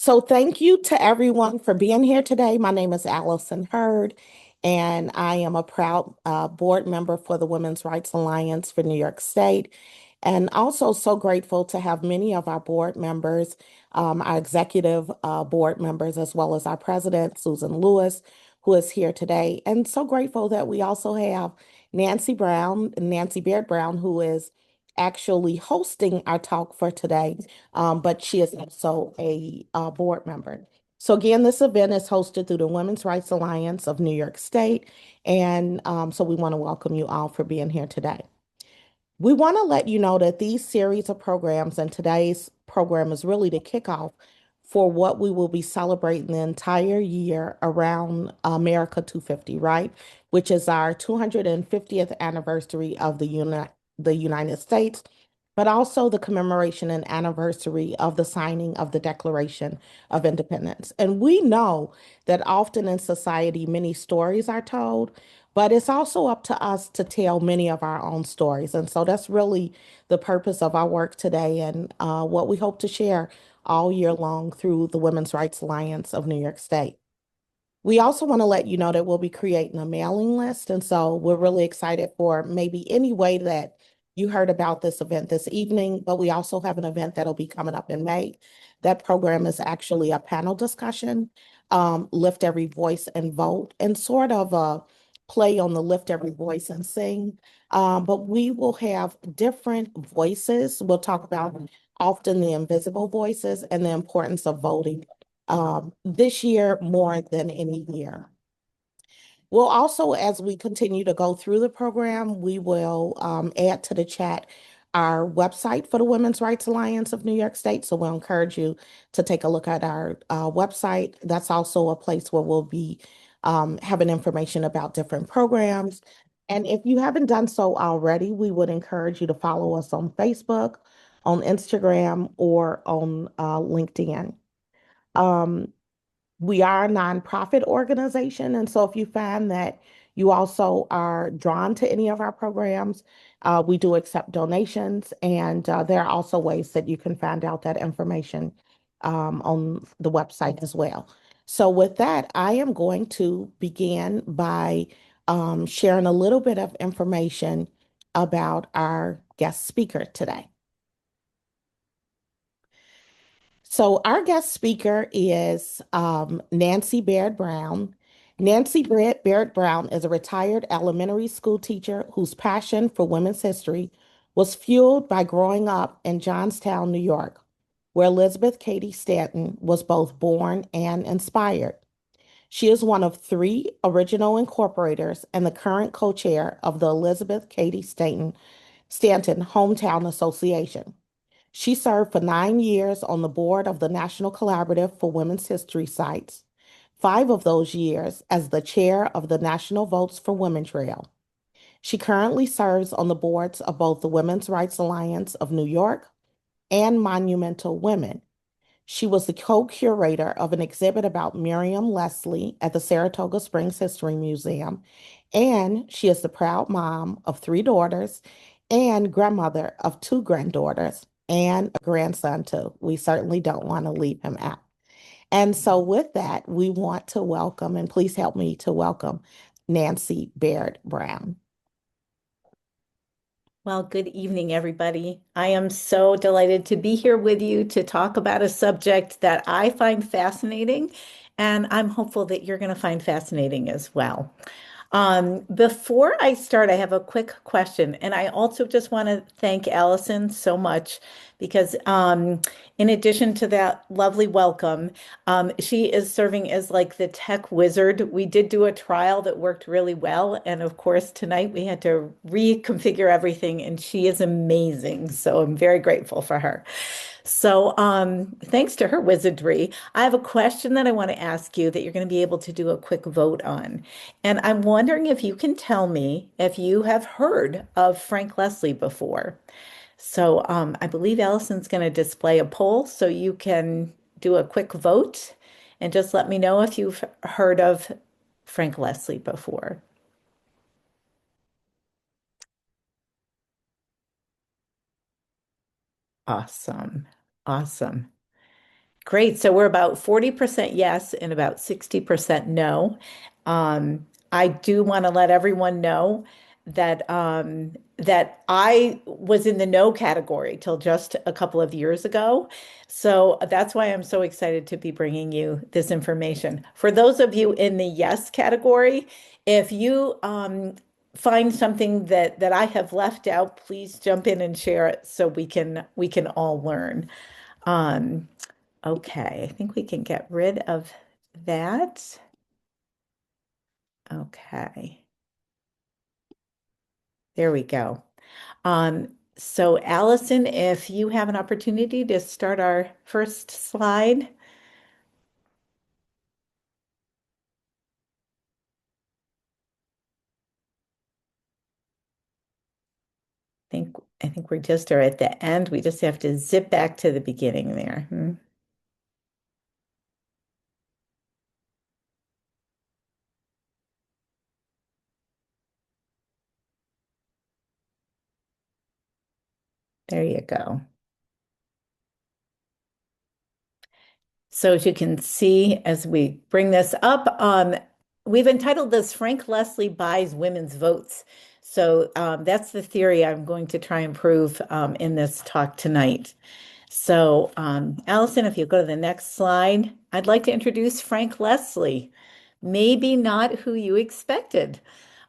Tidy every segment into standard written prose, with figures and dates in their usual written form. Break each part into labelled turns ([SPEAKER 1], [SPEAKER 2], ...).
[SPEAKER 1] So thank you to everyone for being here today. My name is Allison Hurd, and I am a proud board member for the Women's Rights Alliance for New York State, and also so grateful to have many of our board members, our executive board members, as well as our president, Susan Lewis, who is here today. And so grateful that we also have Nancy Baird Brown, who is actually hosting our talk for today, but she is also a board member. So again, this event is hosted through the Women's Rights Alliance of New York State, and so we want to welcome you all for being here today. We want to let you know that these series of programs and today's program is really the kickoff for what we will be celebrating the entire year around America 250, right? Which is our 250th anniversary of the United States, but also the commemoration and anniversary of the signing of the Declaration of Independence. And we know that often in society, many stories are told, but it's also up to us to tell many of our own stories. And so that's really the purpose of our work today and what we hope to share all year long through the Women's Rights Alliance of New York State. We also want to let you know that we'll be creating a mailing list. And so we're really excited for maybe any way that you heard about this event this evening, but we also have an event that'll be coming up in May. That program is actually a panel discussion, Lift Every Voice and Vote, and sort of a play on the Lift Every Voice and Sing. But we will have different voices. We'll talk about often the invisible voices and the importance of voting this year more than any year. We'll also, as we continue to go through the program, we will add to the chat our website for the Women's Rights Alliance of New York State. So we'll encourage you to take a look at our website. That's also a place where we'll be having information about different programs. And if you haven't done so already, we would encourage you to follow us on Facebook, on Instagram, or on LinkedIn. Um, we are a nonprofit organization. And so if you find that you also are drawn to any of our programs, we do accept donations. And there are also ways that you can find out that information on the website as well. So with that, I am going to begin by sharing a little bit of information about our guest speaker today. So our guest speaker is Nancy Baird Brown. Baird Brown is a retired elementary school teacher whose passion for women's history was fueled by growing up in Johnstown, New York, where Elizabeth Cady Stanton was both born and inspired. She is one of three original incorporators and the current co-chair of the Elizabeth Cady Stanton Hometown Association. She served for 9 years on the board of the National Collaborative for Women's History Sites, 5 of those years as the chair of the National Votes for Women Trail. She currently serves on the boards of both the Women's Rights Alliance of New York and Monumental Women. She was the co-curator of an exhibit about Miriam Leslie at the Saratoga Springs History Museum, and she is the proud mom of 3 daughters and grandmother of 2 granddaughters and a grandson too. We certainly don't want to leave him out. And so with that, we want to welcome, and please help me to welcome Nancy Baird Brown.
[SPEAKER 2] Well, good evening, everybody. I am so delighted to be here with you to talk about a subject that I find fascinating, and I'm hopeful that you're going to find fascinating as well. Before I start, I have a quick question, and I also just want to thank Allison so much because, in addition to that lovely welcome, she is serving as like the tech wizard. We did do a trial that worked really well, and of course, tonight we had to reconfigure everything, and she is amazing. So I'm very grateful for her. So, thanks to her wizardry, I have a question that I want to ask you that you're going to be able to do a quick vote on. And I'm wondering if you can tell me if you have heard of Frank Leslie before. So, I believe Allison's going to display a poll so you can do a quick vote and just let me know if you've heard of Frank Leslie before. Awesome. Awesome. Great. So we're about 40% yes and about 60% no. I do want to let everyone know that I was in the no category till just a couple of years ago. So that's why I'm so excited to be bringing you this information. For those of you in the yes category, if you find something that I have left out, please jump in and share it so we can all learn. Um, Okay, I think we can get rid of that. Okay, there we go. So Allison, if you have an opportunity to start our first slide, I think we just are at the end. We just have to zip back to the beginning there. There you go. So as you can see, as we bring this up, we've entitled this Frank Leslie Buys Women's Votes. So that's the theory I'm going to try and prove in this talk tonight. So Allison, if you go to the next slide, I'd like to introduce Frank Leslie. Maybe not who you expected.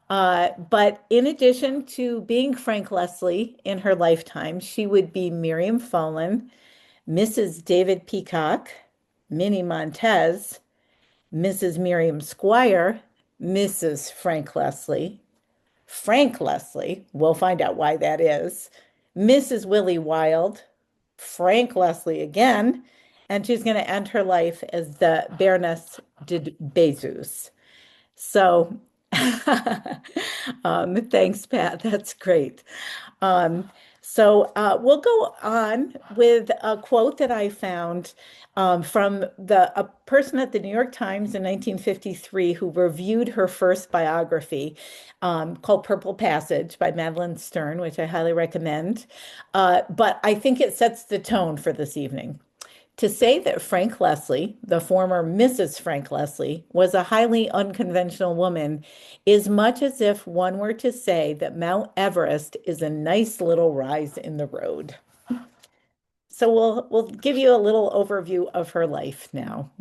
[SPEAKER 2] But in addition to being Frank Leslie in her lifetime, she would be Miriam Fallon, Mrs. David Peacock, Minnie Montez, Mrs. Miriam Squire, Mrs. Frank Leslie, Frank Leslie, we'll find out why that is, Mrs. Willie Wild, Frank Leslie again, and she's going to end her life as the Baroness de Bezos. So, thanks, Pat. That's great. Um, so we'll go on with a quote that I found from a person at the New York Times in 1953 who reviewed her first biography called Purple Passage by Madeline Stern, which I highly recommend. But I think it sets the tone for this evening. To say that Frank Leslie, the former Mrs. Frank Leslie, was a highly unconventional woman is much as if one were to say that Mount Everest is a nice little rise in the road. So we'll give you a little overview of her life now.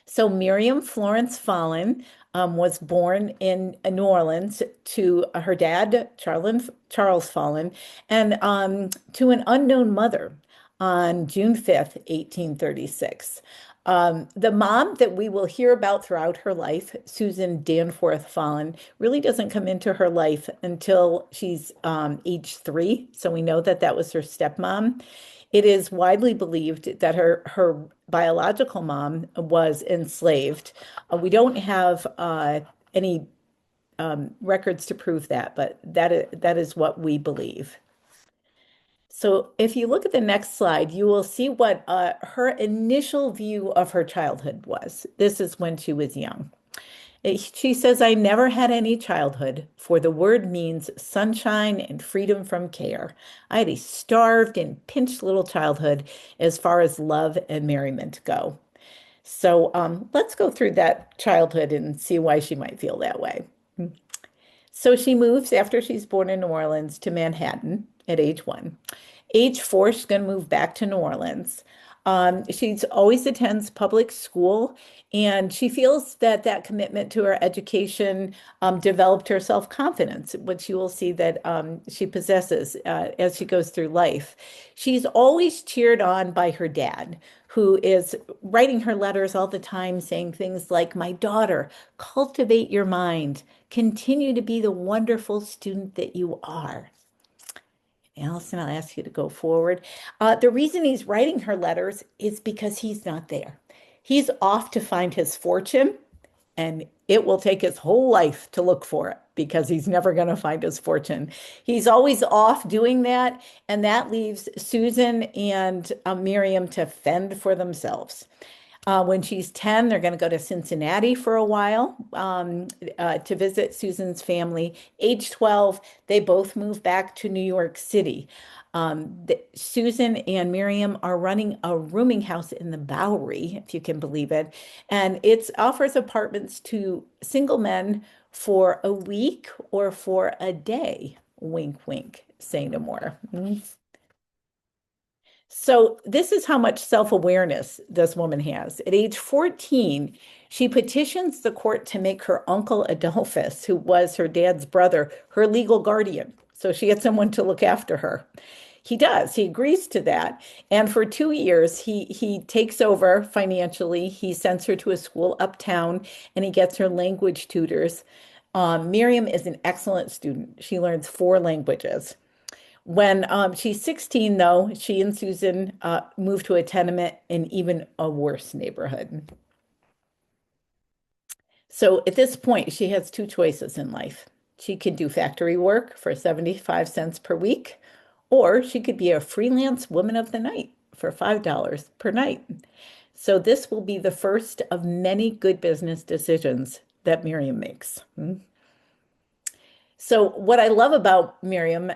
[SPEAKER 2] So Miriam Florence Fallon was born in New Orleans to her dad, Charles Fallon, and to an unknown mother on June 5th, 1836. The mom that we will hear about throughout her life, Susan Danforth Fallon, really doesn't come into her life until she's age 3. So we know that that was her stepmom. It is widely believed that her biological mom was enslaved. We don't have any records to prove that, but that is what we believe. So if you look at the next slide, you will see what her initial view of her childhood was. This is when she was young. She says, I never had any childhood, for the word means sunshine and freedom from care. I had a starved and pinched little childhood as far as love and merriment go. So let's go through that childhood and see why she might feel that way. So she moves after she's born in New Orleans to Manhattan at age 1. Age 4, she's going to move back to New Orleans. She's always attends public school, and she feels that that commitment to her education developed her self-confidence, which you will see that she possesses as she goes through life. She's always cheered on by her dad, who is writing her letters all the time, saying things like, my daughter, cultivate your mind, continue to be the wonderful student that you are. Allison, I'll ask you to go forward. The reason he's writing her letters is because he's not there. He's off to find his fortune, and it will take his whole life to look for it because he's never going to find his fortune. He's always off doing that, and that leaves Susan and Miriam to fend for themselves. When she's 10, they're going to go to Cincinnati for a while to visit Susan's family. Age 12, they both move back to New York City. Susan and Miriam are running a rooming house in the Bowery, if you can believe it, and it offers apartments to single men for a week or for a day. Wink, wink, say no more. So this is how much self-awareness this woman has. At age 14, she petitions the court to make her uncle Adolphus, who was her dad's brother, her legal guardian. So she had someone to look after her. He does. He agrees to that. And for 2 years, he takes over financially. He sends her to a school uptown and he gets her language tutors. Miriam is an excellent student. She learns 4 languages. When she's 16, though, she and Susan moved to a tenement in even a worse neighborhood. So at this point, she has 2 choices in life. She could do factory work for 75 cents per week, or she could be a freelance woman of the night for $5 per night. So this will be the first of many good business decisions that Miriam makes. So what I love about Miriam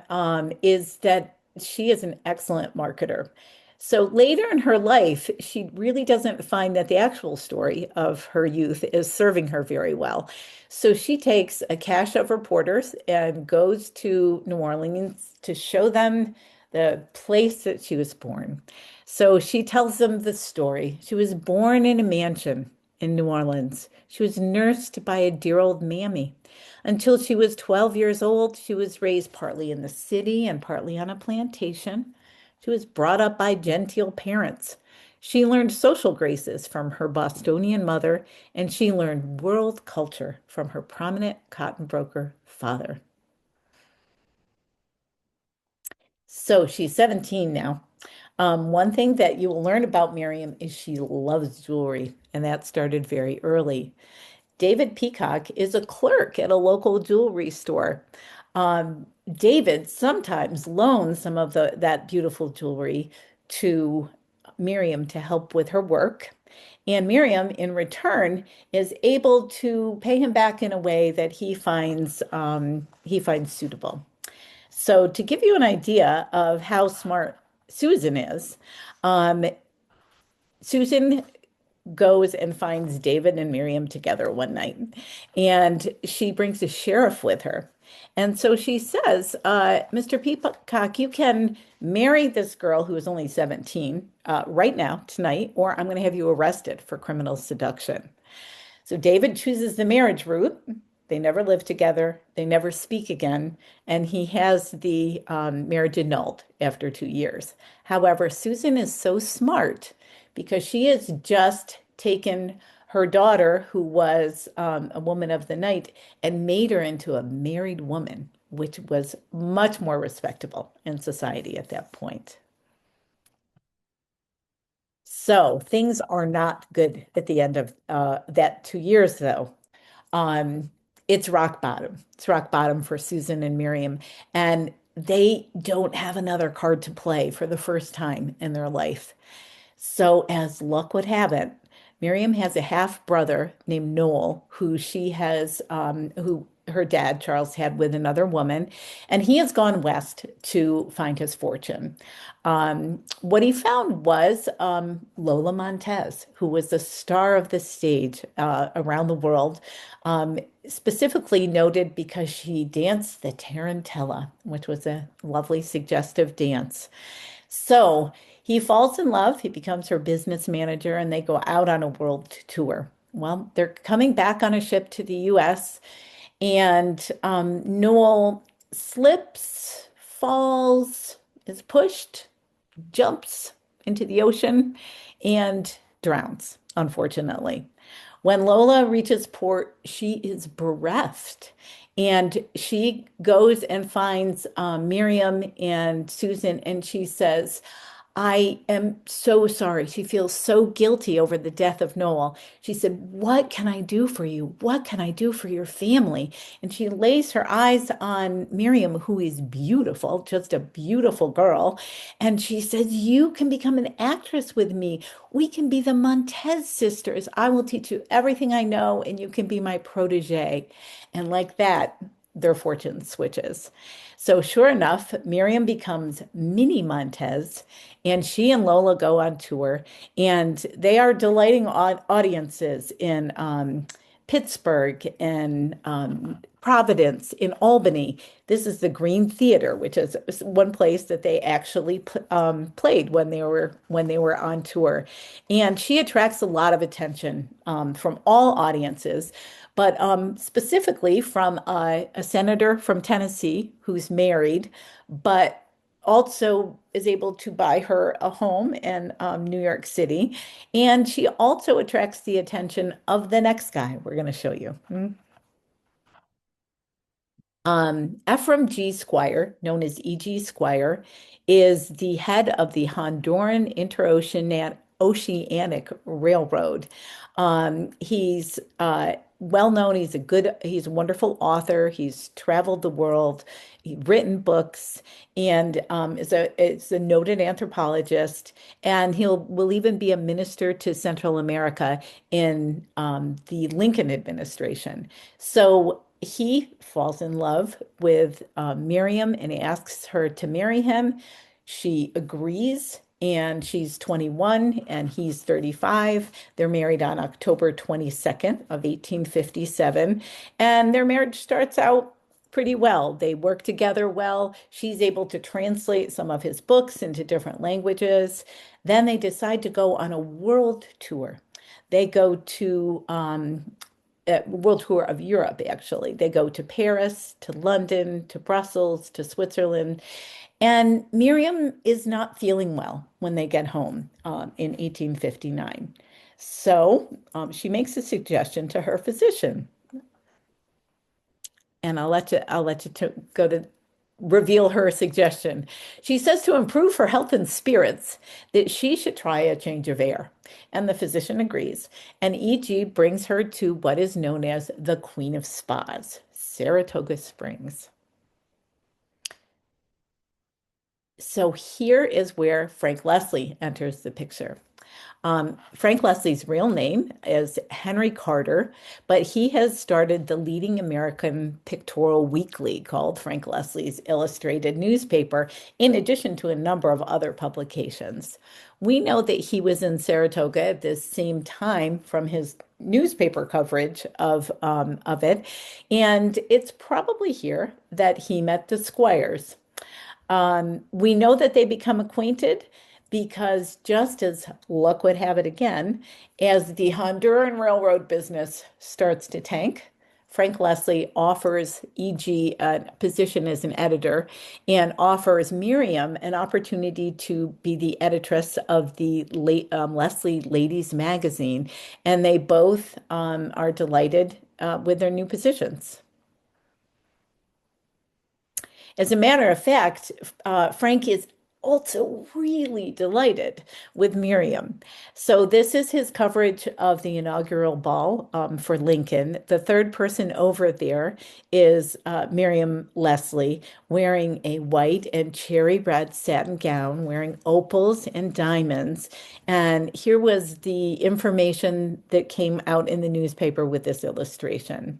[SPEAKER 2] is that she is an excellent marketer. So later in her life, she really doesn't find that the actual story of her youth is serving her very well. So she takes a cache of reporters and goes to New Orleans to show them the place that she was born. So she tells them the story. She was born in a mansion in New Orleans. She was nursed by a dear old mammy. Until she was 12 years old, she was raised partly in the city and partly on a plantation. She was brought up by genteel parents. She learned social graces from her Bostonian mother, and she learned world culture from her prominent cotton broker father. So she's 17 now. One thing that you will learn about Miriam is she loves jewelry, and that started very early. David Peacock is a clerk at a local jewelry store. David sometimes loans some of that beautiful jewelry to Miriam to help with her work. And Miriam, in return, is able to pay him back in a way that he finds suitable. So, to give you an idea of how smart Susan is, um, Susan goes and finds David and Miriam together one night, and she brings a sheriff with her. And so she says, Mr. Peacock, you can marry this girl who is only 17 right now, tonight, or I'm going to have you arrested for criminal seduction. So David chooses the marriage route. They never live together. They never speak again. And he has the marriage annulled after 2 years. However, Susan is so smart because she has just taken her daughter, who was a woman of the night, and made her into a married woman, which was much more respectable in society at that point. So things are not good at the end of that 2 years, though. Um, it's rock bottom. It's rock bottom for Susan and Miriam, and they don't have another card to play for the first time in their life. So, as luck would have it, Miriam has a half brother named Noel, who her dad, Charles, had with another woman, and he has gone west to find his fortune. What he found was Lola Montez, who was the star of the stage around the world, specifically noted because she danced the tarantella, which was a lovely, suggestive dance. So he falls in love, he becomes her business manager, and they go out on a world tour. Well, they're coming back on a ship to the US, and Noel slips, falls, is pushed, jumps into the ocean, and drowns, unfortunately. When Lola reaches port, she is bereft. And she goes and finds Miriam and Susan, and she says, I am so sorry. She feels so guilty over the death of Noel. She said, "What can I do for you? What can I do for your family?" And she lays her eyes on Miriam, who is beautiful, just a beautiful girl. And she says, "You can become an actress with me. We can be the Montez sisters. I will teach you everything I know, and you can be my protege." And like that, their fortune switches. So, sure enough, Miriam becomes Mini Montez, and she and Lola go on tour, and they are delighting audiences in Pittsburgh and Providence, in Albany. This is the Green Theater, which is one place that they actually played when they were on tour, and she attracts a lot of attention from all audiences, but specifically from a senator from Tennessee who's married, but also is able to buy her a home in New York City. And she also attracts the attention of the next guy we're going to show you. Ephraim G. Squire, known as E.G. Squire, is the head of the Honduran Oceanic Railroad. He's well known. He's a wonderful author. He's traveled the world, written books, and is a noted anthropologist. And will even be a minister to Central America in the Lincoln administration. So he falls in love with Miriam and he asks her to marry him. She agrees, and she's 21 and he's 35. They're married on October 22nd of 1857, and their marriage starts out pretty well. They work together well. She's able to translate some of his books into different languages. Then they decide to go on a world tour. They go to world tour of Europe, actually. They go to Paris, to London, to Brussels, to Switzerland. And Miriam is not feeling well when they get home in 1859. So she makes a suggestion to her physician, and I'll let you go to reveal her suggestion. She says to improve her health and spirits that she should try a change of air. And the physician agrees. And E.G. brings her to what is known as the Queen of Spas, Saratoga Springs. So here is where Frank Leslie enters the picture. Frank Leslie's real name is Henry Carter, but he has started the leading American pictorial weekly called Frank Leslie's Illustrated Newspaper, in addition to a number of other publications. We know that he was in Saratoga at this same time from his newspaper coverage of it, and it's probably here that he met the Squires. We know that they become acquainted because, just as luck would have it again, as the Honduran railroad business starts to tank, Frank Leslie offers E.G. a position as an editor and offers Miriam an opportunity to be the editress of the Leslie Ladies Magazine. And they both are delighted with their new positions. As a matter of fact, Frank is also really delighted with Miriam. So this is his coverage of the inaugural ball for Lincoln. The third person over there is Miriam Leslie, wearing a white and cherry red satin gown, wearing opals and diamonds. And here was the information that came out in the newspaper with this illustration.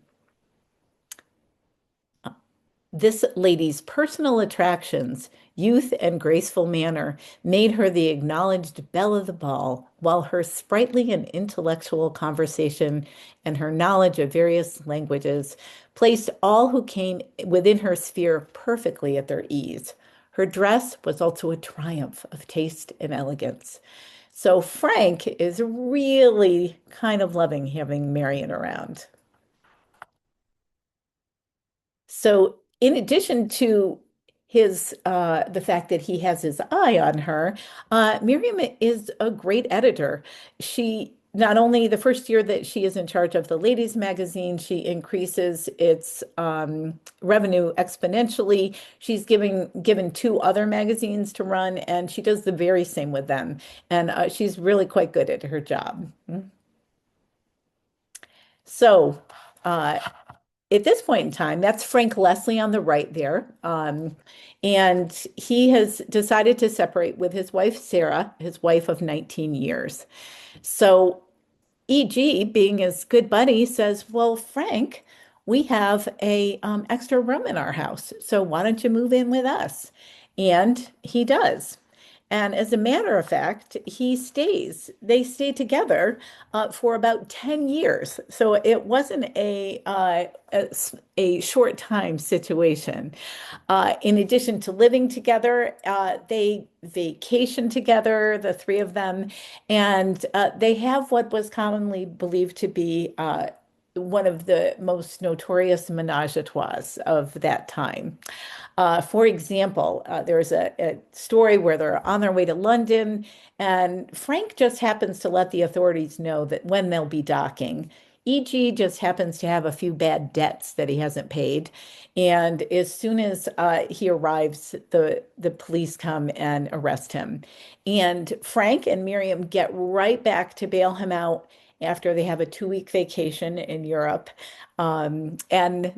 [SPEAKER 2] This lady's personal attractions, youth and graceful manner, made her the acknowledged belle of the ball, while her sprightly and intellectual conversation and her knowledge of various languages placed all who came within her sphere perfectly at their ease. Her dress was also a triumph of taste and elegance. So Frank is really kind of loving having Marion around. So, in addition to his the fact that he has his eye on her, Miriam is a great editor. She not only the first year that she is in charge of the ladies magazine, she increases its revenue exponentially. She's given two other magazines to run, and she does the very same with them. And she's really quite good at her job. So, uh, at this point in time, that's Frank Leslie on the right there. And he has decided to separate with his wife, Sarah, his wife of 19 years. So EG, being his good buddy, says, "Well, Frank, we have a extra room in our house, so why don't you move in with us?" And he does. And as a matter of fact, he stays. They stay together for about 10 years. So it wasn't a short time situation. In addition to living together, they vacation together, the three of them, and they have what was commonly believed to be one of the most notorious menage a trois of that time. For example, there's a story where they're on their way to London, and Frank just happens to let the authorities know that when they'll be docking. E.G. just happens to have a few bad debts that he hasn't paid. And as soon as he arrives, the police come and arrest him. And Frank and Miriam get right back to bail him out after they have a 2-week vacation in Europe. And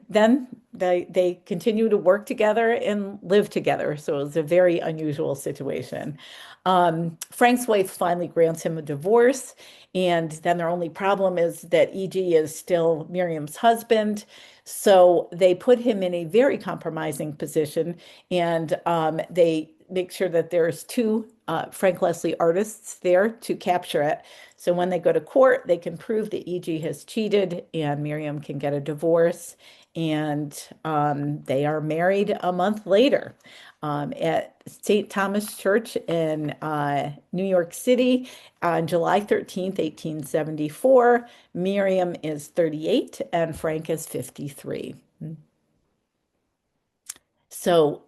[SPEAKER 2] then they continue to work together and live together. So it was a very unusual situation. Frank's wife finally grants him a divorce. And then their only problem is that E.G. is still Miriam's husband. So they put him in a very compromising position, and they make sure that there's two Frank Leslie artists there to capture it. So when they go to court, they can prove that E.G. has cheated and Miriam can get a divorce. And they are married a month later at St. Thomas Church in New York City on July 13th, 1874. Miriam is 38 and Frank is 53. So,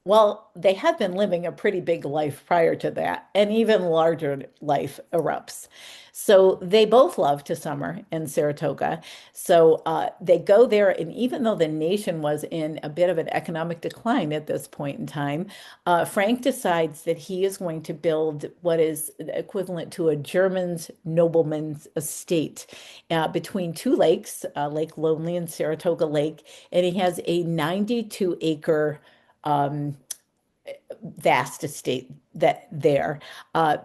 [SPEAKER 2] well, they had been living a pretty big life prior to that, and even larger life erupts. So they both love to summer in Saratoga. So they go there, and even though the nation was in a bit of an economic decline at this point in time, Frank decides that he is going to build what is equivalent to a German's nobleman's estate between two lakes, Lake Lonely and Saratoga Lake, and he has a 92-acre um, vast estate that there.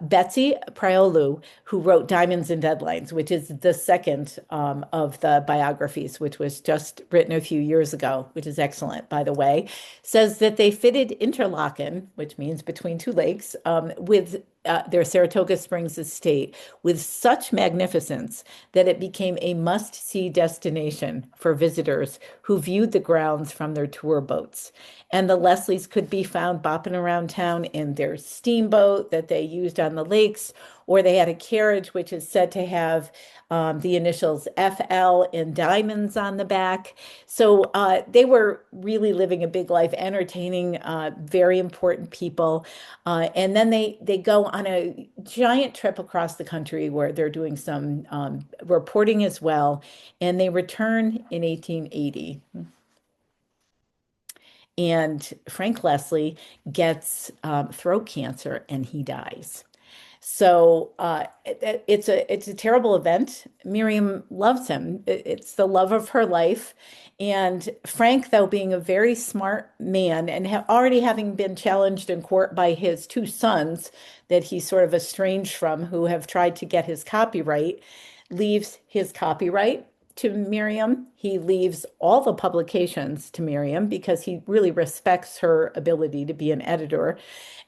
[SPEAKER 2] Betsy Priolu, who wrote Diamonds and Deadlines, which is the second of the biographies, which was just written a few years ago, which is excellent, by the way, says that they fitted interlaken, which means between two lakes, with their Saratoga Springs estate with such magnificence that it became a must-see destination for visitors who viewed the grounds from their tour boats. And the Leslies could be found bopping around town in their steamboat that they used on the lakes, or they had a carriage which is said to have the initials FL in diamonds on the back. So they were really living a big life, entertaining very important people. And then they go on a giant trip across the country where they're doing some reporting as well. And they return in 1880. And Frank Leslie gets throat cancer and he dies. So it's a terrible event. Miriam loves him. It's the love of her life. And Frank, though, being a very smart man and already having been challenged in court by his two sons that he's sort of estranged from, who have tried to get his copyright, leaves his copyright to Miriam. He leaves all the publications to Miriam because he really respects her ability to be an editor.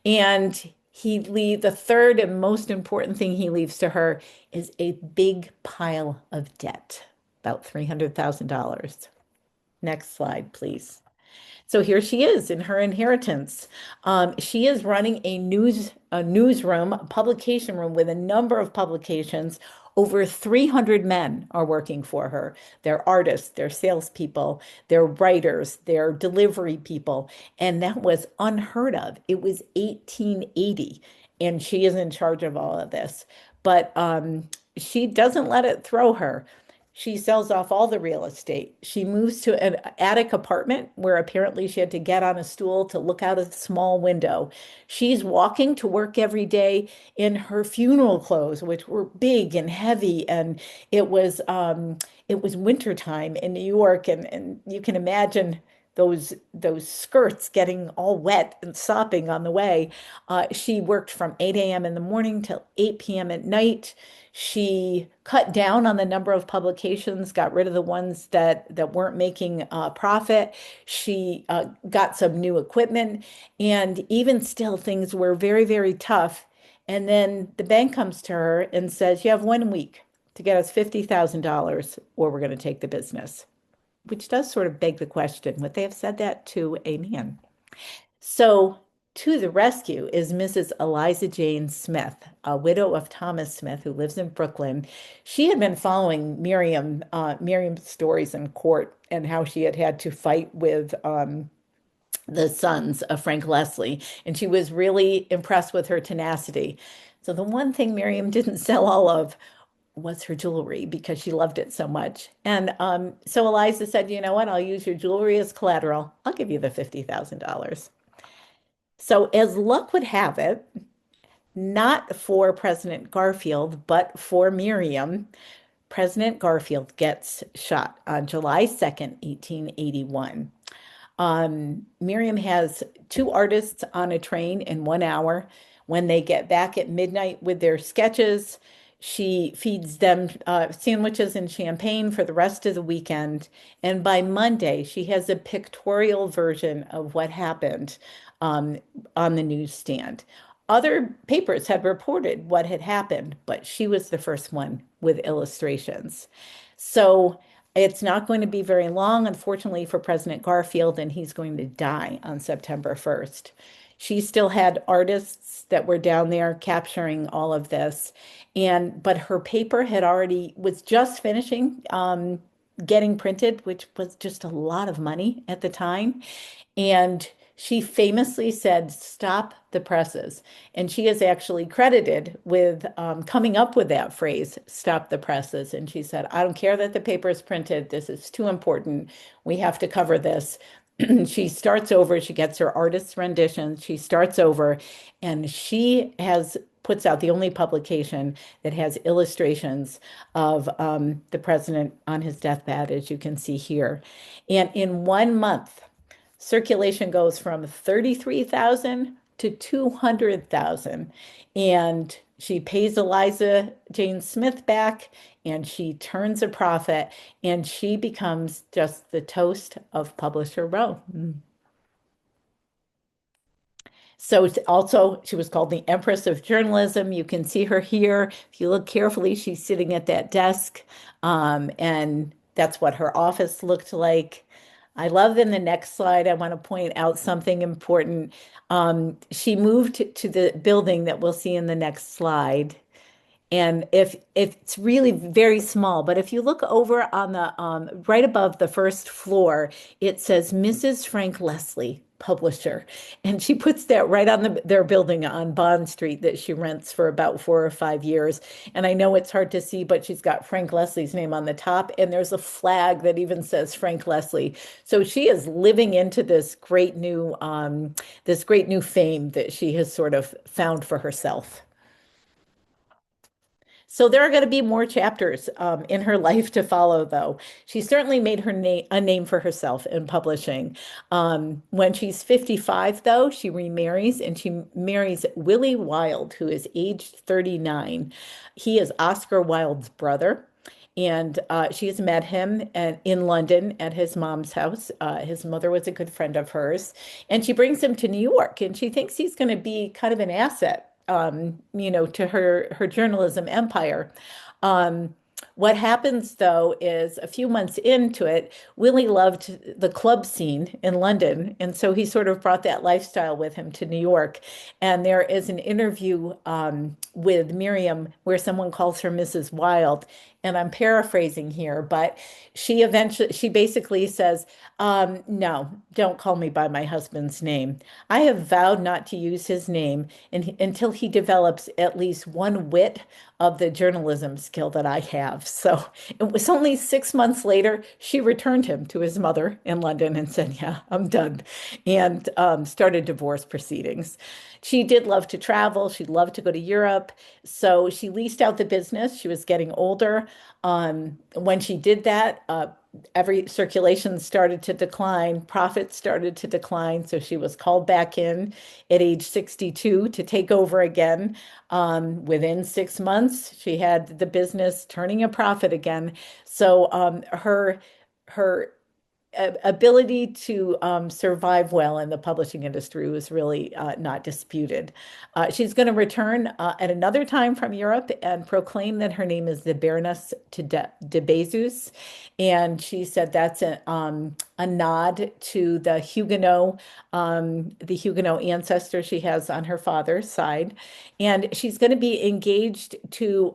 [SPEAKER 2] And the third and most important thing he leaves to her is a big pile of debt, about $300,000. Next slide, please. So here she is in her inheritance. She is running a newsroom, a publication room with a number of publications. Over 300 men are working for her. They're artists, they're salespeople, they're writers, they're delivery people. And that was unheard of. It was 1880, and she is in charge of all of this. But she doesn't let it throw her. She sells off all the real estate. She moves to an attic apartment where apparently she had to get on a stool to look out a small window. She's walking to work every day in her funeral clothes, which were big and heavy, and it was wintertime in New York, and you can imagine those skirts getting all wet and sopping on the way. She worked from 8 a.m. in the morning till 8 p.m. at night. She cut down on the number of publications, got rid of the ones that weren't making profit. She got some new equipment, and even still, things were very, very tough. And then the bank comes to her and says, "You have 1 week to get us $50,000, or we're going to take the business." Which does sort of beg the question, would they have said that to a man? So to the rescue is Mrs. Eliza Jane Smith, a widow of Thomas Smith, who lives in Brooklyn. She had been following Miriam's stories in court and how she had had to fight with the sons of Frank Leslie, and she was really impressed with her tenacity. So the one thing Miriam didn't sell all of was her jewelry because she loved it so much. And so Eliza said, "You know what? I'll use your jewelry as collateral. I'll give you the $50,000." So, as luck would have it, not for President Garfield, but for Miriam, President Garfield gets shot on July 2nd, 1881. Miriam has two artists on a train in 1 hour. When they get back at midnight with their sketches, she feeds them sandwiches and champagne for the rest of the weekend. And by Monday, she has a pictorial version of what happened um, on the newsstand. Other papers had reported what had happened, but she was the first one with illustrations. So it's not going to be very long, unfortunately, for President Garfield, and he's going to die on September 1st. She still had artists that were down there capturing all of this, and but her paper had already was just finishing getting printed, which was just a lot of money at the time. And she famously said, "Stop the presses." And she is actually credited with coming up with that phrase, "stop the presses." And she said, "I don't care that the paper is printed. This is too important. We have to cover this." She starts over. She gets her artist's rendition. She starts over, and she has puts out the only publication that has illustrations of the president on his deathbed, as you can see here. And in 1 month, circulation goes from 33,000 to 200,000. And she pays Eliza Jane Smith back and she turns a profit and she becomes just the toast of Publisher Row. So also, she was called the Empress of Journalism. You can see her here. If you look carefully, she's sitting at that desk, and that's what her office looked like. I love in the next slide, I want to point out something important. She moved to the building that we'll see in the next slide. And if it's really very small, but if you look over on the right above the first floor, it says Mrs. Frank Leslie, publisher. And she puts that right on their building on Bond Street that she rents for about 4 or 5 years. And I know it's hard to see, but she's got Frank Leslie's name on the top, and there's a flag that even says Frank Leslie. So she is living into this great new fame that she has sort of found for herself. So there are going to be more chapters in her life to follow, though. She certainly made her name a name for herself in publishing. When she's 55, though, she remarries and she marries Willie Wilde, who is aged 39. He is Oscar Wilde's brother. And she has met him in London at his mom's house. His mother was a good friend of hers. And she brings him to New York, and she thinks he's going to be kind of an asset to her journalism empire. Um, What happens though is a few months into it, Willie loved the club scene in London. And so he sort of brought that lifestyle with him to New York. And there is an interview with Miriam where someone calls her Mrs. Wilde. And I'm paraphrasing here, but she basically says, no, don't call me by my husband's name. I have vowed not to use his name until he develops at least one whit of the journalism skill that I have. So it was only 6 months later, she returned him to his mother in London and said, yeah, I'm done, and started divorce proceedings. She did love to travel. She loved to go to Europe. So she leased out the business. She was getting older. When she did that, every circulation started to decline, profits started to decline. So she was called back in at age 62 to take over again. Within 6 months, she had the business turning a profit again. So her ability to survive well in the publishing industry was really not disputed. She's going to return at another time from Europe and proclaim that her name is the Baroness de Bezos. And she said that's a nod to the Huguenot ancestor she has on her father's side. And she's going to be engaged to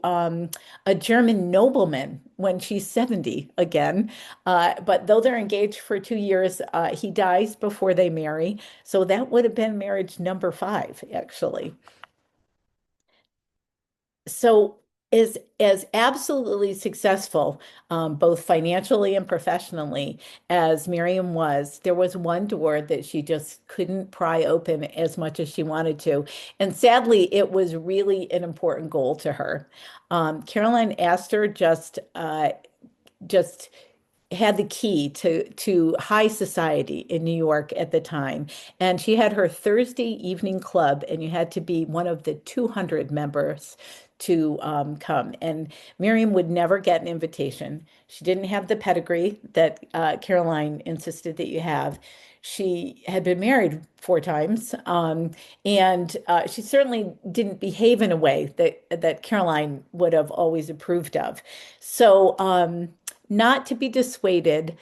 [SPEAKER 2] a German nobleman when she's 70 again. But though they're engaged for 2 years, he dies before they marry. So that would have been marriage number five, actually. So is as absolutely successful, both financially and professionally, as Miriam was, there was one door that she just couldn't pry open as much as she wanted to. And sadly, it was really an important goal to her. Caroline Astor just had the key to high society in New York at the time. And she had her Thursday evening club, and you had to be one of the 200 members to come. And Miriam would never get an invitation. She didn't have the pedigree that Caroline insisted that you have. She had been married 4 times, and she certainly didn't behave in a way that Caroline would have always approved of. So, not to be dissuaded,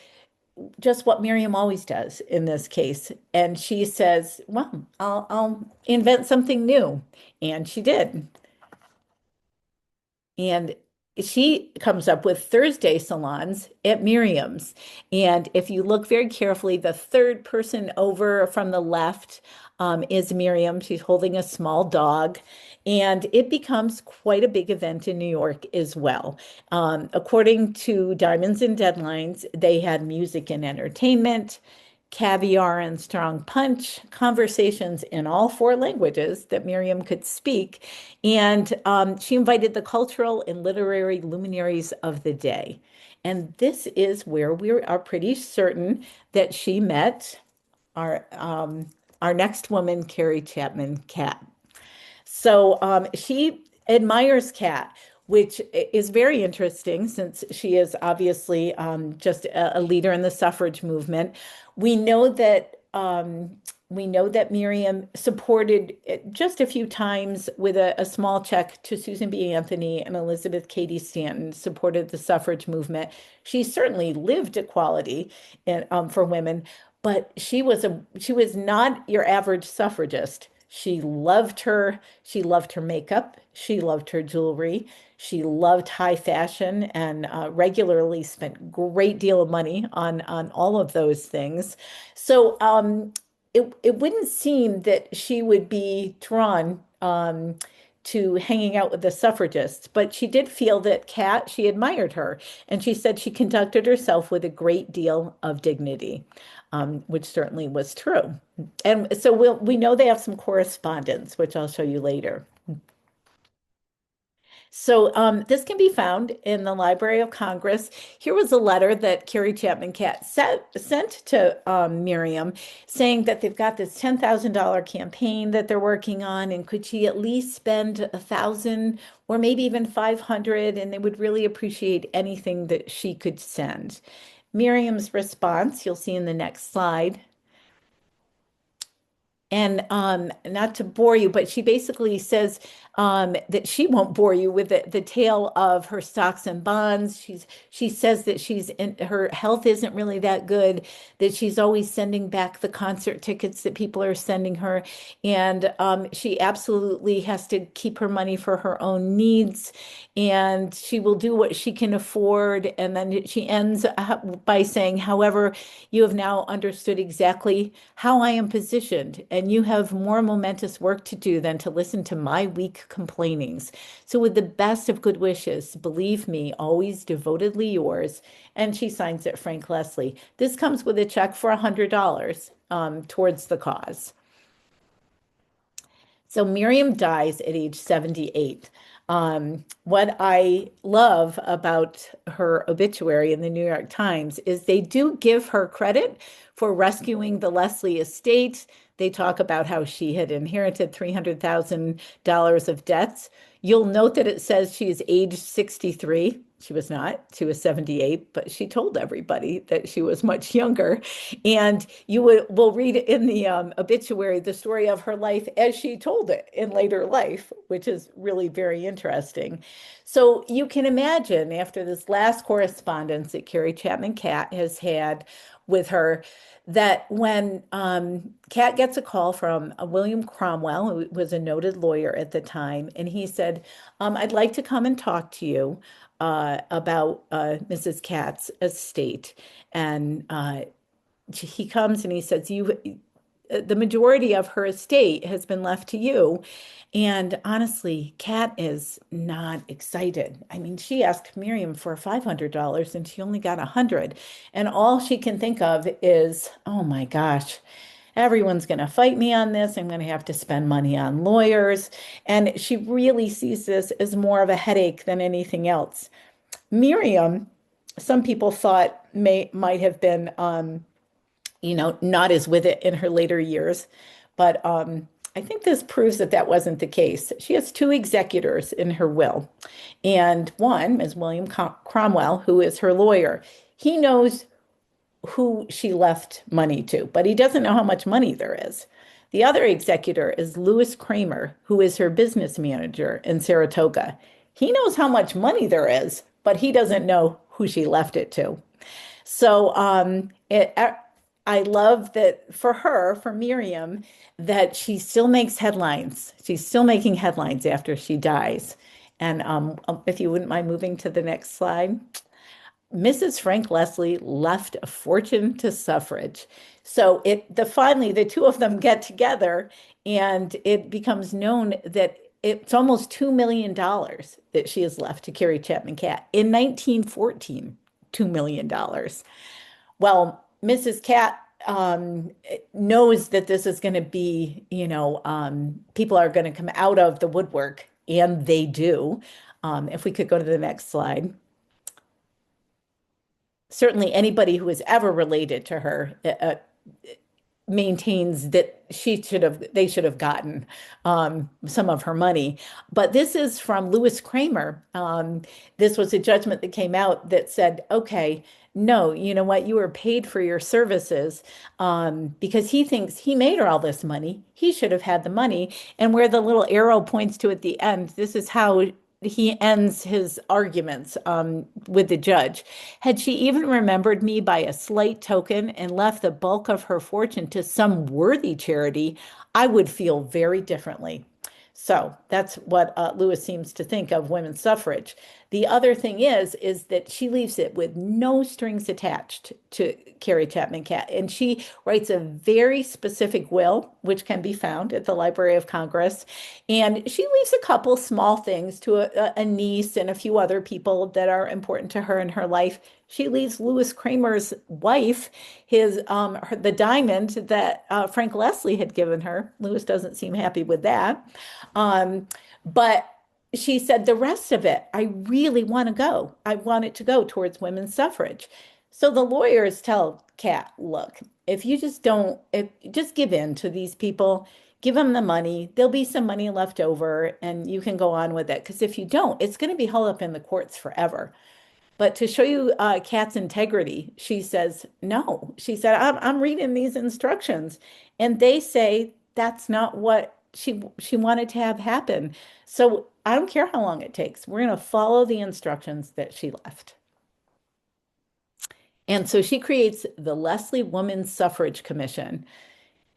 [SPEAKER 2] just what Miriam always does in this case. And she says, well, I'll invent something new. And she did. And she comes up with Thursday salons at Miriam's. And if you look very carefully, the third person over from the left is Miriam. She's holding a small dog. And it becomes quite a big event in New York as well. According to Diamonds and Deadlines, they had music and entertainment, caviar and strong punch, conversations in all four languages that Miriam could speak. And she invited the cultural and literary luminaries of the day. And this is where we are pretty certain that she met our um, our next woman, Carrie Chapman Catt. So she admires Catt, which is very interesting since she is obviously just a leader in the suffrage movement. We know that Miriam supported just a few times with a small check to Susan B. Anthony and Elizabeth Cady Stanton, supported the suffrage movement. She certainly lived equality for women, but she was not your average suffragist. She loved her makeup, she loved her jewelry, she loved high fashion, and regularly spent great deal of money on all of those things. So it wouldn't seem that she would be drawn to hanging out with the suffragists, but she did feel that she admired her, and she said she conducted herself with a great deal of dignity, which certainly was true. And so we know they have some correspondence, which I'll show you later. So this can be found in the Library of Congress. Here was a letter that Carrie Chapman Catt sent to Miriam saying that they've got this $10,000 campaign that they're working on, and could she at least spend 1,000 or maybe even 500, and they would really appreciate anything that she could send. Miriam's response, you'll see in the next slide, And not to bore you, but she basically says that she won't bore you with the tale of her stocks and bonds. She says that her health isn't really that good, that she's always sending back the concert tickets that people are sending her, and she absolutely has to keep her money for her own needs, and she will do what she can afford. And then she ends by saying, however, you have now understood exactly how I am positioned, and you have more momentous work to do than to listen to my weak complainings. So, with the best of good wishes, believe me, always devotedly yours. And she signs it, Frank Leslie. This comes with a check for $100 towards the cause. So Miriam dies at age 78. What I love about her obituary in the New York Times is they do give her credit for rescuing the Leslie estate. They talk about how she had inherited $300,000 of debts. You'll note that it says she is age 63. She was not. She was 78, but she told everybody that she was much younger. And will read in the obituary the story of her life as she told it in later life, which is really very interesting. So you can imagine after this last correspondence that Carrie Chapman Catt has had with her, that when Catt gets a call from William Cromwell, who was a noted lawyer at the time, and he said, I'd like to come and talk to you about Mrs. Catt's estate. And he comes and he says, the majority of her estate has been left to you. And honestly, Catt is not excited. I mean, she asked Miriam for $500 and she only got 100. And all she can think of is, oh my gosh, everyone's going to fight me on this. I'm going to have to spend money on lawyers. And she really sees this as more of a headache than anything else. Miriam, some people thought might have been not as with it in her later years. But I think this proves that that wasn't the case. She has two executors in her will, and one is William Cromwell, who is her lawyer. He knows who she left money to, but he doesn't know how much money there is. The other executor is Louis Kramer, who is her business manager in Saratoga. He knows how much money there is, but he doesn't know who she left it to. So I love that for her, for Miriam, that she still makes headlines. She's still making headlines after she dies. And if you wouldn't mind moving to the next slide. Mrs. Frank Leslie left a fortune to suffrage. So finally the two of them get together and it becomes known that it's almost $2 million that she has left to Carrie Chapman Catt. In 1914, $2 million. Well, Mrs. Catt knows that this is going to be, people are going to come out of the woodwork, and they do. If we could go to the next slide. Certainly anybody who is ever related to her maintains that they should have gotten some of her money. But this is from Louis Kramer. This was a judgment that came out that said, okay, no, you know what? You were paid for your services because he thinks he made her all this money. He should have had the money. And where the little arrow points to at the end, this is how he ends his arguments with the judge. Had she even remembered me by a slight token and left the bulk of her fortune to some worthy charity, I would feel very differently. So that's what Lewis seems to think of women's suffrage. The other thing is that she leaves it with no strings attached to Carrie Chapman Catt. And she writes a very specific will, which can be found at the Library of Congress. And she leaves a couple small things to a niece and a few other people that are important to her in her life. She leaves Louis Kramer's wife the diamond that Frank Leslie had given her. Louis doesn't seem happy with that. But she said, the rest of it, I really want to go. I want it to go towards women's suffrage. So the lawyers tell Catt, look, if you just give in to these people, give them the money, there'll be some money left over and you can go on with it. Because if you don't, it's going to be held up in the courts forever. But to show you Catt's integrity, she says, no. She said, I'm reading these instructions. And they say that's not what she wanted to have happen. So I don't care how long it takes. We're going to follow the instructions that she left. And so she creates the Leslie Women's Suffrage Commission.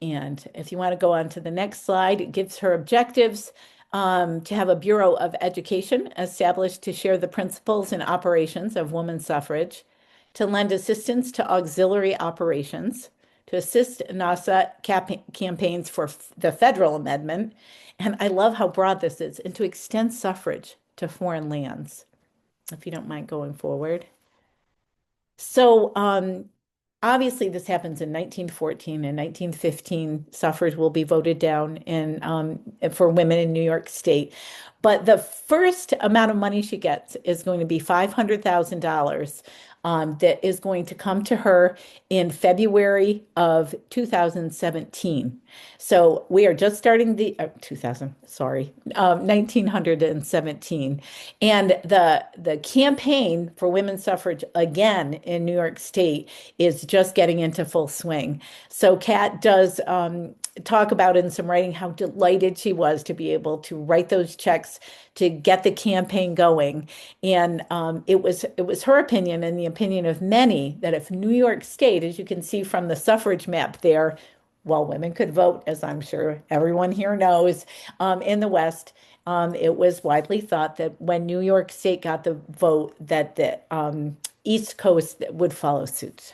[SPEAKER 2] And if you want to go on to the next slide, it gives her objectives to have a Bureau of Education established to share the principles and operations of women's suffrage, to lend assistance to auxiliary operations, to assist NASA campaigns for the federal amendment. And I love how broad this is, and to extend suffrage to foreign lands, if you don't mind going forward. So, obviously, this happens in 1914 and 1915. Suffrage will be voted down for women in New York State. But the first amount of money she gets is going to be $500,000 that is going to come to her in February of 2017. So we are just starting the 1917. And the campaign for women's suffrage again in New York State is just getting into full swing. So Kat does talk about in some writing how delighted she was to be able to write those checks to get the campaign going. And it was her opinion and the opinion of many that if New York State, as you can see from the suffrage map there, well, women could vote, as I'm sure everyone here knows, in the West. It was widely thought that when New York State got the vote, that the East Coast would follow suit.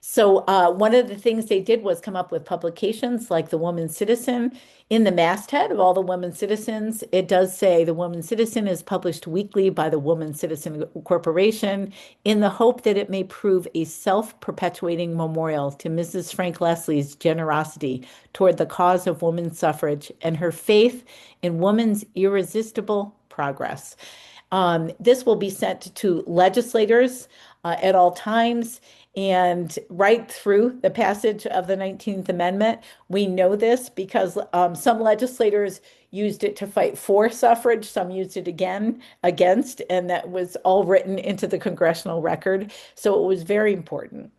[SPEAKER 2] So one of the things they did was come up with publications like The Woman Citizen. In the masthead of all the Woman Citizens, it does say the Woman Citizen is published weekly by the Woman Citizen Corporation in the hope that it may prove a self-perpetuating memorial to Mrs. Frank Leslie's generosity toward the cause of women's suffrage and her faith in woman's irresistible progress. This will be sent to legislators at all times. And right through the passage of the 19th Amendment, we know this because some legislators used it to fight for suffrage, some used it again against, and that was all written into the congressional record. So it was very important.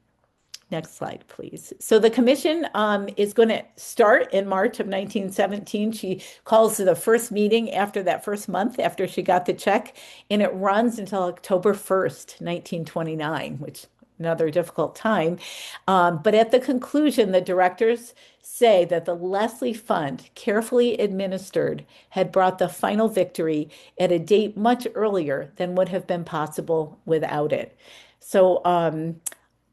[SPEAKER 2] Next slide, please. So the commission is going to start in March of 1917. She calls the first meeting after that first month after she got the check, and it runs until October 1st, 1929, which another difficult time. But at the conclusion, the directors say that the Leslie Fund, carefully administered, had brought the final victory at a date much earlier than would have been possible without it. So,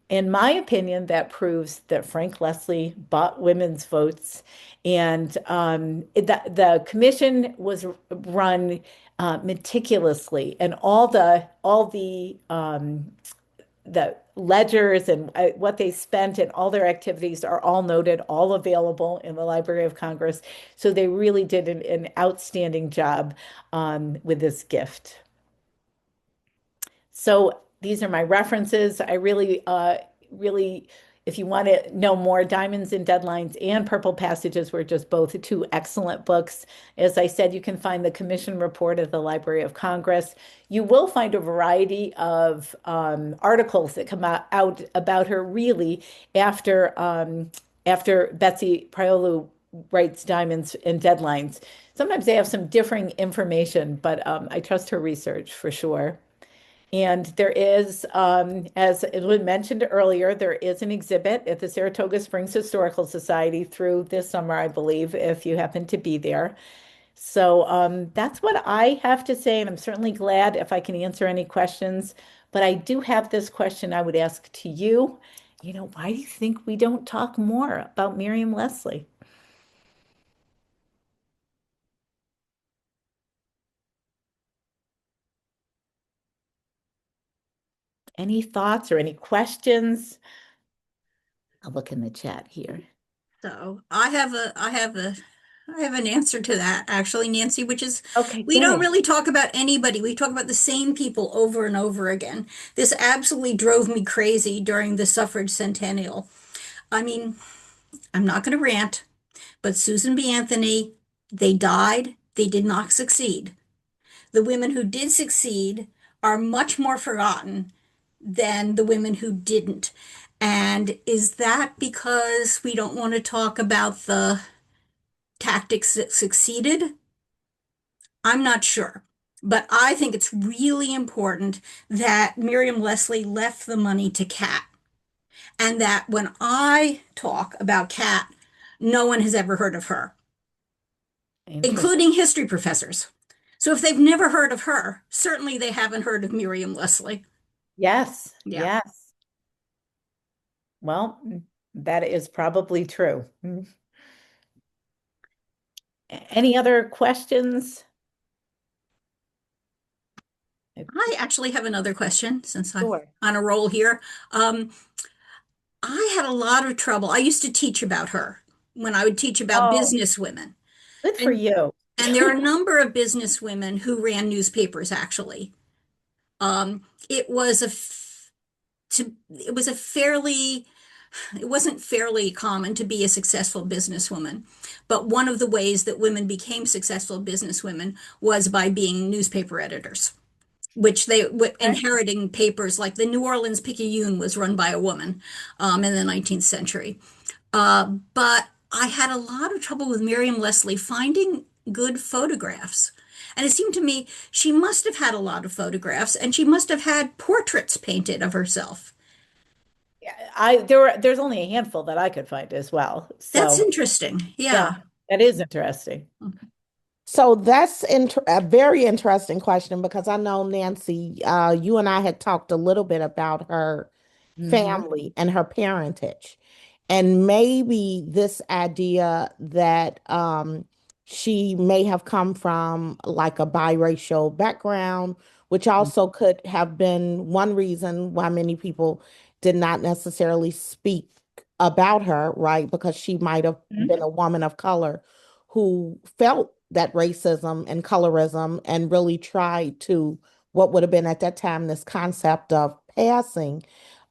[SPEAKER 2] in my opinion, that proves that Frank Leslie bought women's votes, and the commission was run meticulously, and all the ledgers and what they spent and all their activities are all noted, all available in the Library of Congress. So they really did an outstanding job with this gift. So these are my references. I really, if you want to know more, Diamonds and Deadlines and Purple Passages were just both two excellent books. As I said, you can find the commission report at the Library of Congress. You will find a variety of articles that come out about her really after Betsy Priolu writes Diamonds and Deadlines. Sometimes they have some differing information, but I trust her research for sure. And there is, as it was mentioned earlier, there is an exhibit at the Saratoga Springs Historical Society through this summer, I believe, if you happen to be there. So that's what I have to say, and I'm certainly glad if I can answer any questions. But I do have this question I would ask to you. Why do you think we don't talk more about Miriam Leslie? Any thoughts or any questions? I'll look in the chat here.
[SPEAKER 3] So I have an answer to that actually, Nancy, which is
[SPEAKER 2] Okay,
[SPEAKER 3] we don't
[SPEAKER 2] good.
[SPEAKER 3] really talk about anybody. We talk about the same people over and over again. This absolutely drove me crazy during the suffrage centennial. I mean, I'm not going to rant, but Susan B. Anthony, they died. They did not succeed. The women who did succeed are much more forgotten than the women who didn't. And is that because we don't want to talk about the tactics that succeeded? I'm not sure. But I think it's really important that Miriam Leslie left the money to Catt, and that when I talk about Catt, no one has ever heard of her,
[SPEAKER 2] Interesting.
[SPEAKER 3] including history professors. So if they've never heard of her, certainly they haven't heard of Miriam Leslie.
[SPEAKER 2] Yes,
[SPEAKER 3] Yeah.
[SPEAKER 2] yes. Well, that is probably true. Any other questions?
[SPEAKER 3] I actually have another question since I'm
[SPEAKER 2] Sure.
[SPEAKER 3] on a roll here. Um, I had a lot of trouble. I used to teach about her when I would teach about
[SPEAKER 2] Oh,
[SPEAKER 3] business women.
[SPEAKER 2] good for
[SPEAKER 3] And
[SPEAKER 2] you.
[SPEAKER 3] and there are a number of business women who ran newspapers actually. It was it was a fairly it wasn't fairly common to be a successful businesswoman. But one of the ways that women became successful businesswomen was by being newspaper editors, which they
[SPEAKER 2] Okay.
[SPEAKER 3] inheriting papers like the New Orleans Picayune was run by a woman in the 19th century. But I had a lot of trouble with Miriam Leslie finding good photographs. And it seemed to me she must have had a lot of photographs and she must have had portraits painted of herself.
[SPEAKER 2] Yeah, there's only a handful that I could find as well.
[SPEAKER 3] That's
[SPEAKER 2] So
[SPEAKER 3] interesting.
[SPEAKER 2] yeah,
[SPEAKER 3] Yeah.
[SPEAKER 2] that is interesting.
[SPEAKER 1] So that's a very interesting question because I know Nancy, you and I had talked a little bit about her
[SPEAKER 2] Hmm.
[SPEAKER 1] family and her parentage. And maybe this idea that she may have come from like a biracial background, which also could have been one reason why many people did not necessarily speak about her, right? Because she might have been a woman of color who felt that racism and colorism and really tried to what would have been at that time this concept of passing.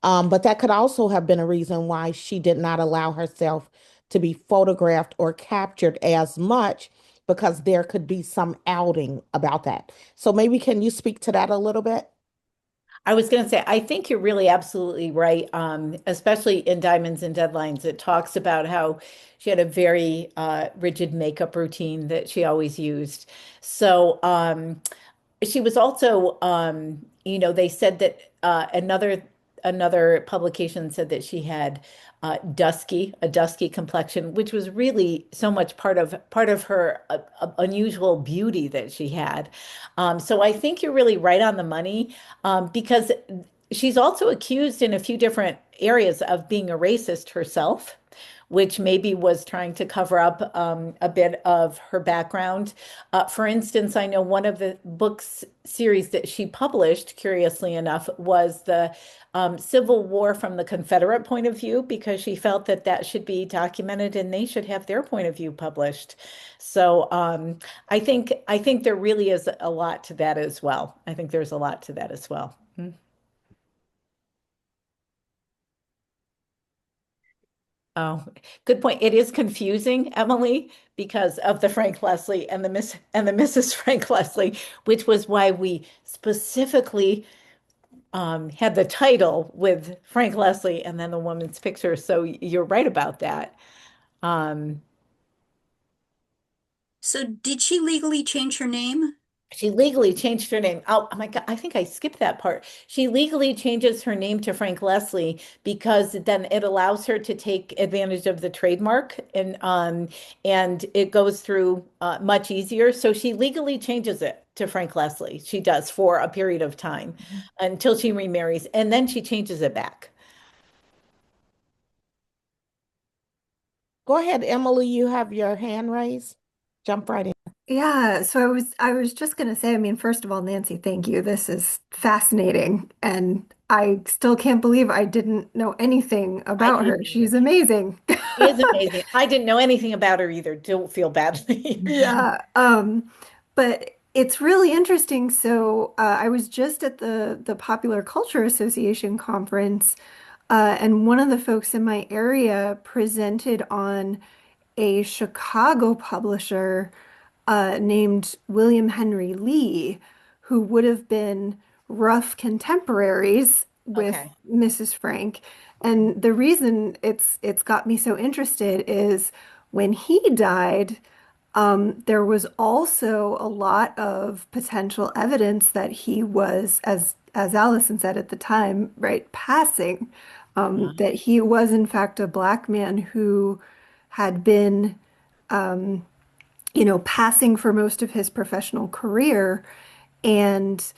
[SPEAKER 1] But that could also have been a reason why she did not allow herself to be photographed or captured as much because there could be some outing about that. So maybe can you speak to that a little bit?
[SPEAKER 2] I was going to say, I think you're really absolutely right. Especially in Diamonds and Deadlines, it talks about how she had a very rigid makeup routine that she always used. So, she was also, they said that another publication said that she had a dusky complexion, which was really so much part of her unusual beauty that she had. So I think you're really right on the money, because she's also accused in a few different areas of being a racist herself, which maybe was trying to cover up a bit of her background. For instance, I know one of the books series that she published, curiously enough, was the Civil War from the Confederate point of view, because she felt that that should be documented and they should have their point of view published. So I think there really is a lot to that as well. I think there's a lot to that as well. Oh, good point. It is confusing, Emily, because of the Frank Leslie and the Mrs. Frank Leslie, which was why we specifically had the title with Frank Leslie and then the woman's picture. So you're right about that. Um,
[SPEAKER 3] So did she legally change her name?
[SPEAKER 2] She legally changed her name. Oh my God, I think I skipped that part. She legally changes her name to Frank Leslie because then it allows her to take advantage of the trademark, and it goes through much easier. So she legally changes it to Frank Leslie. She does for a period of time until she remarries, and then she changes it back.
[SPEAKER 1] Go ahead, Emily, you have your hand raised. Jump right in.
[SPEAKER 4] Yeah, so I was just gonna say, I mean, first of all, Nancy, thank you. This is fascinating. And I still can't believe I didn't know anything
[SPEAKER 2] I
[SPEAKER 4] about
[SPEAKER 2] can't
[SPEAKER 4] her.
[SPEAKER 2] either.
[SPEAKER 4] She's amazing.
[SPEAKER 2] She is amazing. I didn't know anything about her either. Don't feel badly.
[SPEAKER 4] Yeah. But it's really interesting. So I was just at the Popular Culture Association conference, and one of the folks in my area presented on a Chicago publisher named William Henry Lee, who would have been rough contemporaries with
[SPEAKER 2] Okay.
[SPEAKER 4] Mrs. Frank. And the reason it's got me so interested is when he died, there was also a lot of potential evidence that he was, as Allison said at the time, right, passing,
[SPEAKER 2] Uh,
[SPEAKER 4] that he was in fact a black man who had been, passing for most of his professional career and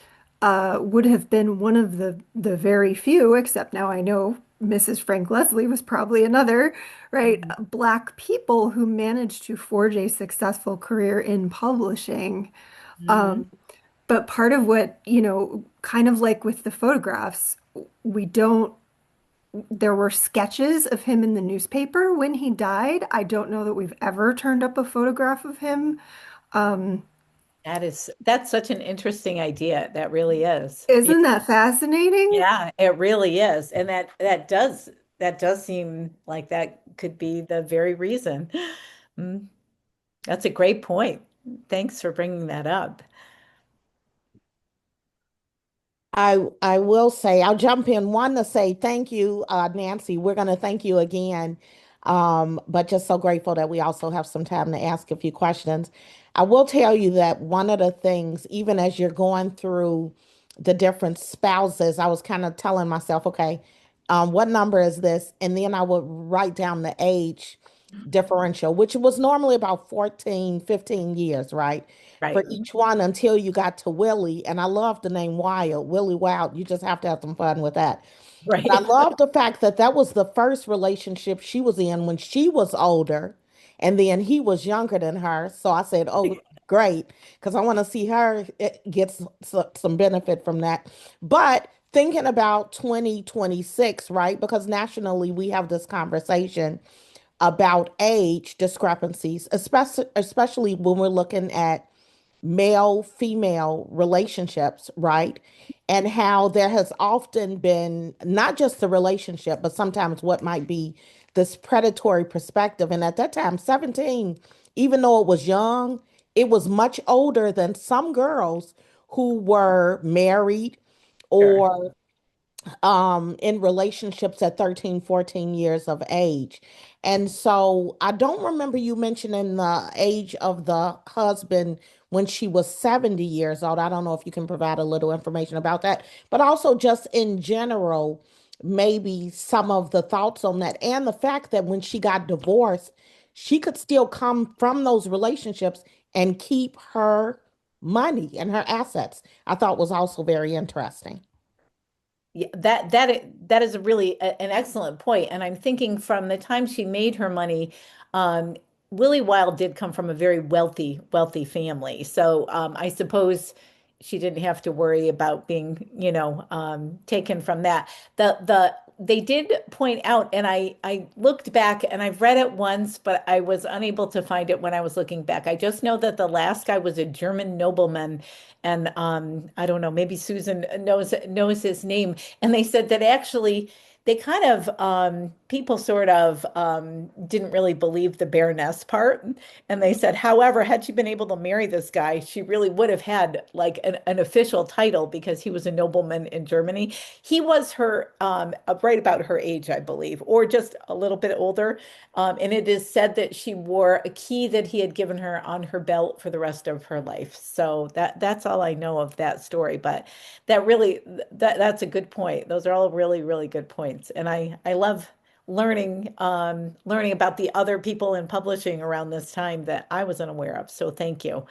[SPEAKER 4] would have been one of the very few, except now I know Mrs. Frank Leslie was probably another, right? Black people who managed to forge a successful career in publishing.
[SPEAKER 2] mhm.
[SPEAKER 4] But part of what, kind of like with the photographs, we don't, there were sketches of him in the newspaper when he died. I don't know that we've ever turned up a photograph of him.
[SPEAKER 2] That's such an interesting idea. That really is. Yeah.
[SPEAKER 4] Isn't that fascinating?
[SPEAKER 2] Yeah, it really is. And that does seem like that could be the very reason. Mm, that's a great point. Thanks for bringing that up.
[SPEAKER 1] I will say, I'll jump in one to say thank you, Nancy. We're going to thank you again. But just so grateful that we also have some time to ask a few questions. I will tell you that one of the things, even as you're going through the different spouses, I was kind of telling myself, okay, what number is this? And then I would write down the age differential, which was normally about 14, 15 years, right? For
[SPEAKER 2] Right.
[SPEAKER 1] each one until you got to Willie. And I love the name Wild, Willie Wild. You just have to have some fun with that. But I
[SPEAKER 2] Right.
[SPEAKER 1] love the fact that that was the first relationship she was in when she was older, and then he was younger than her. So I said, "Oh, great," because I want to see her get some benefit from that. But thinking about 2026, right? Because nationally we have this conversation about age discrepancies, especially when we're looking at male female relationships, right? And how there has often been not just the relationship, but sometimes what might be this predatory perspective. And at that time, 17, even though it was young, it was much older than some girls who were married
[SPEAKER 2] Sure.
[SPEAKER 1] or in relationships at 13, 14 years of age. And so I don't remember you mentioning the age of the husband when she was 70 years old. I don't know if you can provide a little information about that, but also just in general, maybe some of the thoughts on that and the fact that when she got divorced, she could still come from those relationships and keep her money and her assets. I thought was also very interesting.
[SPEAKER 2] Yeah, that is a really an excellent point. And I'm thinking from the time she made her money, um, Willie Wilde did come from a very wealthy family. So I suppose she didn't have to worry about being, taken from that. The they did point out, and I looked back and I've read it once, but I was unable to find it when I was looking back. I just know that the last guy was a German nobleman, and I don't know, maybe Susan knows his name. And they said that actually they kind of people sort of didn't really believe the Baroness part. And they said, however, had she been able to marry this guy, she really would have had like an official title because he was a nobleman in Germany. He was her right about her age, I believe, or just a little bit older. And it is said that she wore a key that he had given her on her belt for the rest of her life. So that's all I know of that story. But that's a good point. Those are all really good points. And I love learning about the other people in publishing around this time that I was unaware of. So thank you.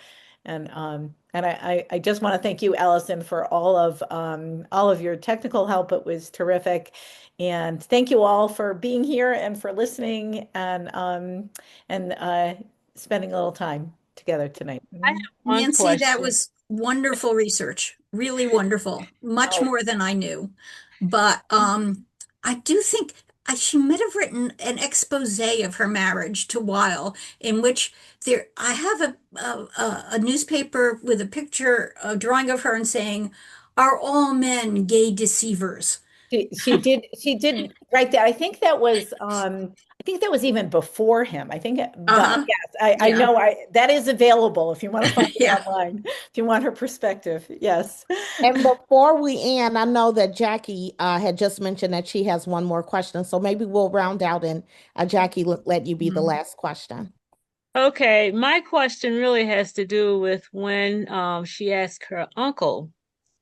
[SPEAKER 2] And I just want to thank you, Allison, for all of your technical help. It was terrific. And thank you all for being here and for listening and spending a little time together tonight.
[SPEAKER 5] I have one
[SPEAKER 3] Nancy, that
[SPEAKER 5] question.
[SPEAKER 3] was wonderful research. Really wonderful. Much
[SPEAKER 2] Oh,
[SPEAKER 3] more than I knew. But I do think she might have written an expose of her marriage to Weil, in which I have a newspaper with a picture, a drawing of her and saying, "Are all men gay deceivers?"
[SPEAKER 2] She did write that. I think that was even before him. But
[SPEAKER 3] Uh-huh.
[SPEAKER 2] yes, I
[SPEAKER 3] Yeah.
[SPEAKER 2] know that is available if you want to find it
[SPEAKER 3] Yeah.
[SPEAKER 2] online, if you want her perspective. Yes.
[SPEAKER 1] And before we end, I know that Jackie had just mentioned that she has one more question. So maybe we'll round out and Jackie, let you be the
[SPEAKER 3] Mhm.
[SPEAKER 1] last question.
[SPEAKER 5] Okay, my question really has to do with when she asked her uncle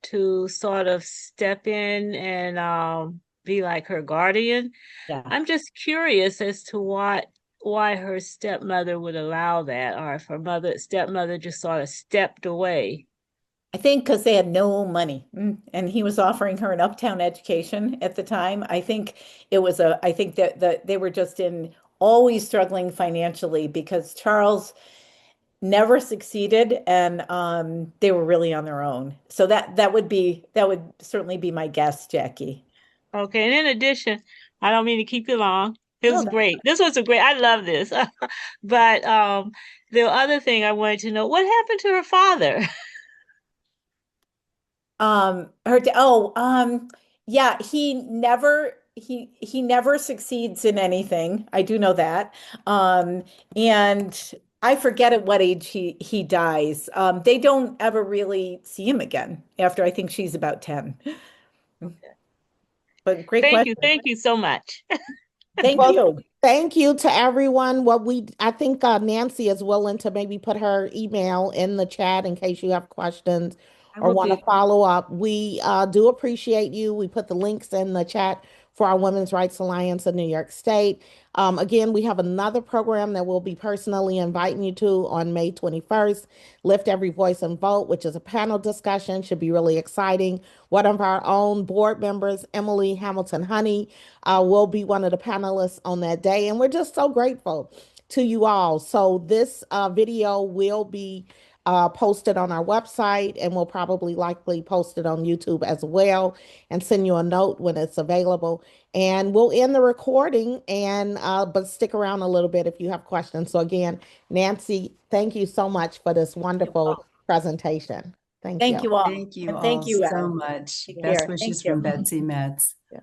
[SPEAKER 5] to sort of step in and be like her guardian.
[SPEAKER 2] Yeah.
[SPEAKER 5] I'm just curious as to why her stepmother would allow that, or if her stepmother just sort of stepped away.
[SPEAKER 2] I think because they had no money, and he was offering her an uptown education at the time. I think that they were just in always struggling financially because Charles never succeeded, and they were really on their own. So that would certainly be my guess, Jackie.
[SPEAKER 5] Okay, and in addition, I don't mean to keep you long. It
[SPEAKER 2] No,
[SPEAKER 5] was great. This was a great, I love this. But the other thing I wanted to know, what happened to her father?
[SPEAKER 2] yeah, he never succeeds in anything. I do know that. And I forget at what age he dies. They don't ever really see him again after I think she's about 10. But great question.
[SPEAKER 5] Thank you so much.
[SPEAKER 2] Thank
[SPEAKER 1] Well,
[SPEAKER 2] you.
[SPEAKER 1] thank you to everyone. I think Nancy is willing to maybe put her email in the chat in case you have questions
[SPEAKER 2] I
[SPEAKER 1] or
[SPEAKER 2] will
[SPEAKER 1] want to
[SPEAKER 2] do.
[SPEAKER 1] follow up. We do appreciate you. We put the links in the chat for our Women's Rights Alliance in New York State. Again, we have another program that we'll be personally inviting you to on May 21st. Lift Every Voice and Vote, which is a panel discussion, should be really exciting. One of our own board members, Emily Hamilton Honey, will be one of the panelists on that day. And we're just so grateful to you all. So this video will be posted on our website, and we'll probably likely post it on YouTube as well and send you a note when it's available. And we'll end the recording and but stick around a little bit if you have questions. So again, Nancy, thank you so much for this wonderful presentation. Thank
[SPEAKER 2] Thank
[SPEAKER 1] you.
[SPEAKER 2] you all.
[SPEAKER 6] Thank you
[SPEAKER 2] And thank
[SPEAKER 6] all
[SPEAKER 2] you,
[SPEAKER 6] so
[SPEAKER 2] Al.
[SPEAKER 6] much.
[SPEAKER 2] Take
[SPEAKER 6] Best
[SPEAKER 2] care. Thank
[SPEAKER 6] wishes
[SPEAKER 2] you.
[SPEAKER 6] from Betsy Metz.
[SPEAKER 1] Yeah.